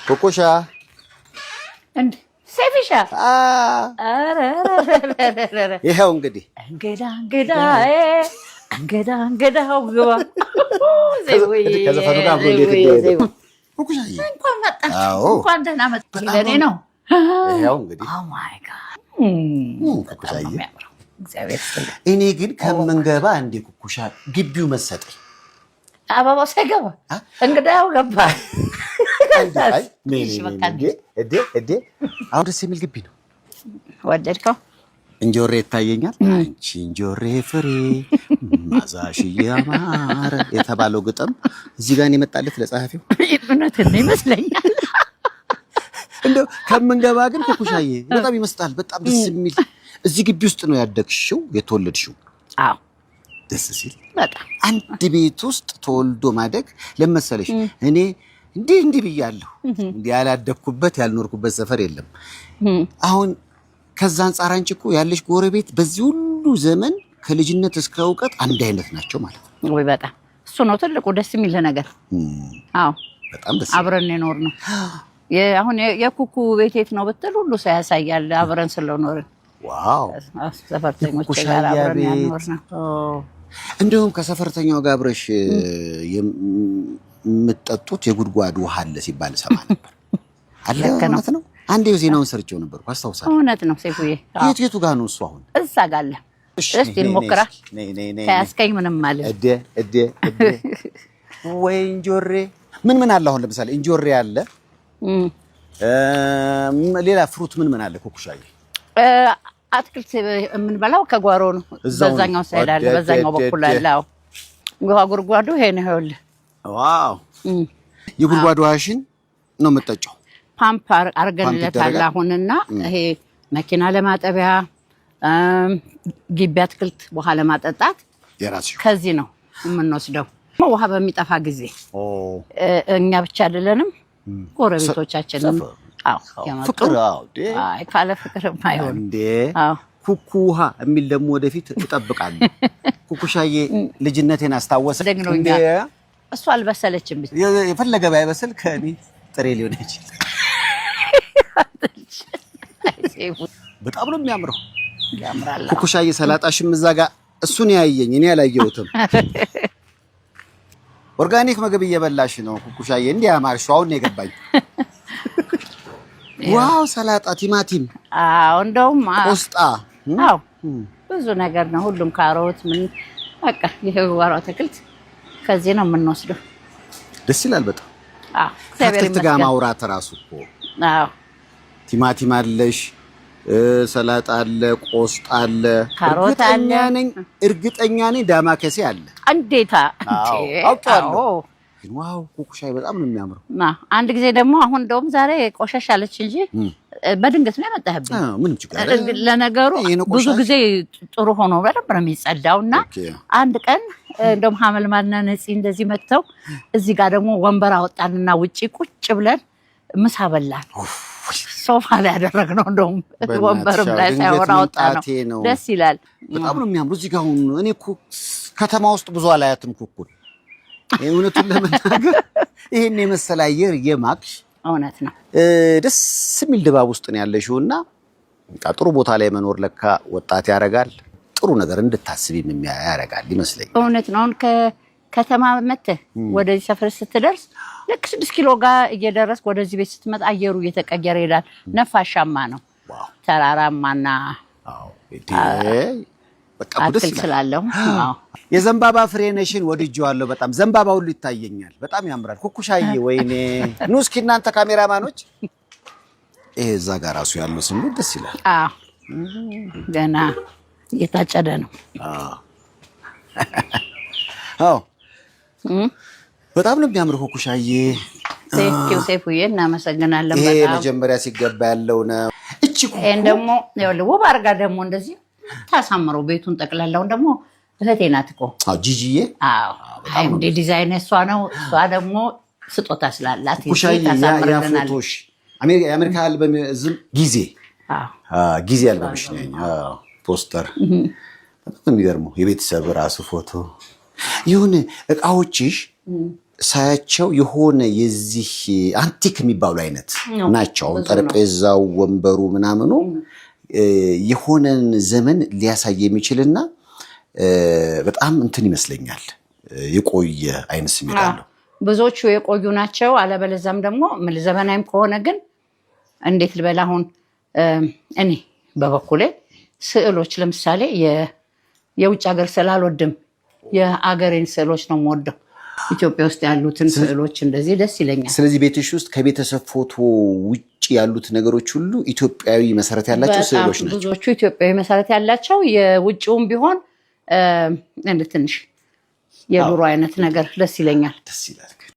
ኩኩሻ እንዴ ሰይፍሻ አረ ይሄው እንግዲህ እንገዳው ግባ ከዘፈኑ ጋር አብሮ እንዴት ይደረግ ኩኩሻ እንኳን መጣ እንኳን ደህና መጣ ለኔ ነው ይሄው እንግዲህ ኦ ማይ ጋድ ኩኩሻ እግዚአብሔር ይስጥልኝ እኔ ግን ከምንገባ እንዴ ኩኩሻ ግቢው መሰጠኝ አባባው ሳይገባ እንግዳው ገባ አይ እዴ አሁን ደስ የሚል ግቢ ነው ወደድከው እንጆሬ ይታየኛል አንቺ እንጆሬ ፍሬ ማዛሽ ያማረ የተባለው ግጥም እዚህ ጋር ነው የመጣለት ለጸሐፊው እውነትን ይመስለኛል እንደው ከምንገባ ግን ኩኩሻዬ በጣም ይመስጣል በጣም ደስ የሚል እዚህ ግቢ ውስጥ ነው ያደግሽው የተወለድሽው አዎ ደስ ሲል በጣም አንድ ቤት ውስጥ ተወልዶ ማደግ ለመሰለሽ እኔ እንዲህ ብያለሁ እንዲህ ያላደኩበት ያልኖርኩበት ሰፈር የለም አሁን ከዛ አንፃር አንቺ እኮ ያለሽ ጎረቤት በዚህ ሁሉ ዘመን ከልጅነት እስከ ዕውቀት አንድ አይነት ናቸው ማለት ነው ወይ በጣም እሱ ነው ትልቁ ደስ የሚል ነገር አዎ በጣም ደስ አብረን የኖር ነው አሁን የኩኩ ቤት የት ነው ብትል ሁሉ ሰው ያሳያል አብረን ስለኖርን ዋው ሰፈርተኞች ጋር አብረን ያኖር ነው እንደውም ከሰፈርተኛው ጋር አብረሽ የምትጠጡት የጉድጓድ ውሃ አለ ሲባል ሰማ ነበር አለ ማለት ነው አንዴ ዜናውን ሰርቼው ነበር አስታውሳለሁ እውነት ነው ሰይፉዬ የቱ ጋር ነው እሱ አሁን እዛ ጋር አለ እስቲ እንሞክራ ያስቀኝ ምንም ማለት እዴ ወይ እንጆሬ ምን አለ አሁን ለምሳሌ እንጆሬ አለ ሌላ ፍሩት ምን አለ ኩኩሻዬ አትክልት የምንበላው ከጓሮ ነው በዛኛው ሳይድ አለ በዛኛው በኩል አለው ጉድጓዱ ይሄ ነው ይኸውልህ ዋው የጉድጓዱ ውሃሽን ነው የምትጠጪው ፓምፕ አርገንለታል አሁንና ይሄ መኪና ለማጠቢያ ግቢ አትክልት ውሃ ለማጠጣት የራስሽ ከዚህ ነው የምንወስደው ውሃ በሚጠፋ ጊዜ እኛ ብቻ አይደለንም ጎረቤቶቻችንም አዎ ፍቅር አይ ካለ ፍቅርም አይሆን እንዴ ኩኩ ውሃ የሚል ደግሞ ወደፊት እጠብቃለሁ ኩኩሻዬ ልጅነቴን አስታወሰ እንዴ እሱ አልበሰለችም የፈለገ ባይበስል ከኔ ጥሬ ሊሆን ይችላል በጣም ነው የሚያምረው ያምራል ኩኩሻዬ ሰላጣሽም እዛ ጋር እሱን ያየኝ እኔ ያላየሁትም ኦርጋኒክ ምግብ እየበላሽ ነው ኩኩሻዬ እንዲያ ማርሹ አሁን ነው የገባኝ ዋው ሰላጣ ቲማቲም አዎ እንደውም ቆስጣ አዎ ብዙ ነገር ነው ሁሉም ካሮት ምን በቃ የጓሮ አትክልት ከዚህ ነው የምንወስደው ደስ ይላል በጣም አዎ እግዚአብሔር ይመስገን ጋር ማውራት ራሱ እኮ አዎ ቲማቲም አለሽ ሰላጣ አለ ቆስጣ አለ ካሮት አለ እርግጠኛ ነኝ ዳማከሴ አለ እንዴታ አውቃለሁ ዋው ኩኩሻዬ በጣም ነው የሚያምረው አንድ ጊዜ ደግሞ አሁን እንደውም ዛሬ ቆሻሻ አለች እንጂ በድንገት ነው ያመጣህብኝ ምንም ችግር ለነገሩ ብዙ ጊዜ ጥሩ ሆኖ በደንብ ነው የሚጸዳውና አንድ ቀን እንደውም ሐመልማልና ነፂ እንደዚህ መጥተው እዚህ ጋር ደግሞ ወንበር አወጣንና ውጪ ቁጭ ብለን ምሳ በላን ሶፋ ላይ ያደረግነው እንደውም ወንበርም ላይ ሳይሆን አወጣነው ደስ ይላል በጣም ነው የሚያምሩ እዚህ ጋር አሁን እኔ እኮ ከተማ ውስጥ ብዙ አላያትም ኩኩል እውነቱን ለመናገር ይሄን የመሰለ አየር የማክሽ እውነት ነው ደስ የሚል ድባብ ውስጥ ነው ያለሽውና ጥሩ ቦታ ላይ መኖር ለካ ወጣት ያረጋል ጥሩ ነገር እንድታስቢም ያረጋል ይመስለኛል እውነት ነው ከተማ መጥተህ ወደዚህ ሰፈር ስትደርስ ልክ 6 ኪሎ ጋር እየደረስክ ወደዚህ ቤት ስትመጣ አየሩ እየተቀየረ ይላል ነፋሻማ ነው ተራራማና አዎ በቃ ደስ ይላል አዎ የዘንባባ ፍሬ ነሽን ወድጄዋለሁ በጣም ዘንባባ ሁሉ ይታየኛል በጣም ያምራል ኩኩሻዬ ወይኔ ኑ እስኪ እናንተ ካሜራማኖች እዛ ጋር ራሱ ያለው ስሙ ደስ ይላል አዎ ገና እየታጨደ ነው አዎ በጣም ነው የሚያምረው ኩኩሻዬ ሴፉዬ እናመሰግናለን በጣም ይሄ መጀመሪያ ሲገባ ያለው ነው እቺ ኩኩ ደግሞ ይኸውልህ ውብ አድርጋ ደግሞ እንደዚህ ታሳምረው ቤቱን ጠቅላላውን ደግሞ እህቴ ናት እኮ ጂጂዬ አዎ እንደ ዲዛይን እሷ ነው እሷ ደግሞ ስጦታ ስላላት ኩኩሻዬ ያ ፎቶሽ የአሜሪካ አልበም ዝም ጊዜ አልበምሽ ነው ፖስተር በጣም የሚገርመው የቤተሰብ ራሱ ፎቶ ይሁን እቃዎችሽ ሳያቸው የሆነ የዚህ አንቲክ የሚባሉ አይነት ናቸው። አሁን ጠረጴዛው ወንበሩ ምናምኑ የሆነን ዘመን ሊያሳይ የሚችልና በጣም እንትን ይመስለኛል የቆየ አይነት ስሜት አለው። ብዙዎቹ የቆዩ ናቸው። አለበለዛም ደግሞ ምን ዘመናዊም ከሆነ ግን እንዴት ልበል አሁን እኔ በበኩሌ ስዕሎች ለምሳሌ የውጭ ሀገር ስዕል አልወድም። የአገሬን ስዕሎች ነው የምወደው። ኢትዮጵያ ውስጥ ያሉትን ስዕሎች እንደዚህ ደስ ይለኛል። ስለዚህ ቤትሽ ውስጥ ከቤተሰብ ፎቶ ውጭ ያሉት ነገሮች ሁሉ ኢትዮጵያዊ መሰረት ያላቸው ስዕሎች ናቸው። ብዙዎቹ ኢትዮጵያዊ መሰረት ያላቸው የውጭውም ቢሆን እንደ ትንሽ የድሮ አይነት ነገር ደስ ይለኛል። ደስ ይላል።